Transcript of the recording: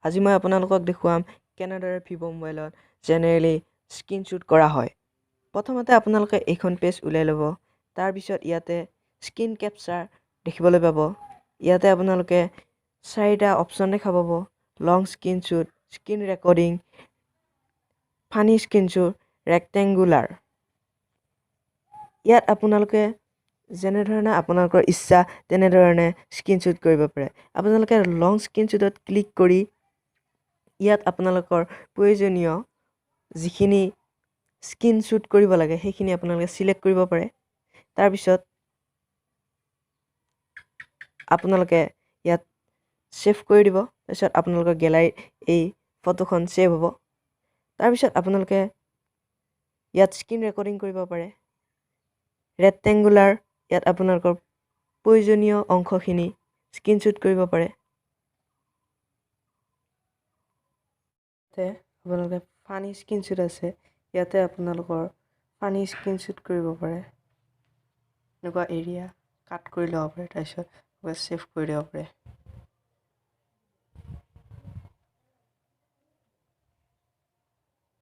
আজি মই আপোনালোকক দেখুৱাম কেনেদৰে vivo মোবাইলত জেনেৰেলি স্ক্ৰীনশ্বট কৰা হয়। প্ৰথমতে আপোনালোকে এইখন পেজ উলাই ল'ব। তাৰ পিছত ইয়াতে স্ক্ৰীন কেপচাৰ দেখিবলৈ পাব। ইয়াতে আপোনালোকে চাৰিটা অপচন দেখা পাব। Long screenshot, screen recording, funny screenshot, rectangular. ইয়াত আপোনালোকে যেনেধৰণে আপোনালোকৰ ইচ্ছা তেনেধৰণে স্ক্ৰীনশ্বট কৰিব পাৰে। আপোনালোকে লং স্ক্ৰীনশ্বটত ক্লিক কৰি ইয়াত আপোনালোকৰ প্ৰয়োজনীয় যিখিনি স্ক্ৰীনশ্বট কৰিব লাগে সেইখিনি আপোনালোকে সিলেক্ট কৰিব পাৰে। তাৰ পিছত আপোনালোকে ইয়াত সেভ কৰি দিব। তাৰপিছত আপোনালোকৰ গ্যালাৰীত এই ফটোখন সেভ হ'ব। তাৰ পিছত আপোনালোকে ইয়াত স্ক্ৰীন ৰেকৰ্ডিং কৰিব পাৰে। ৰেক্টেংগুলাৰ ইয়াত আপোনালোকৰ প্ৰয়োজনীয় অংশখিনি স্ক্ৰীনশ্বট কৰিব পাৰে। আপোনালোকে ফানি স্ক্ৰীনশ্বট আছে, ইয়াতে আপোনালোকৰ ফানি স্ক্ৰীনশ্বট কৰিব পাৰে। এনেকুৱা এৰিয়া কাট কৰি ল'ব পাৰে, তাৰপিছত ছেভ কৰি দিব পাৰে।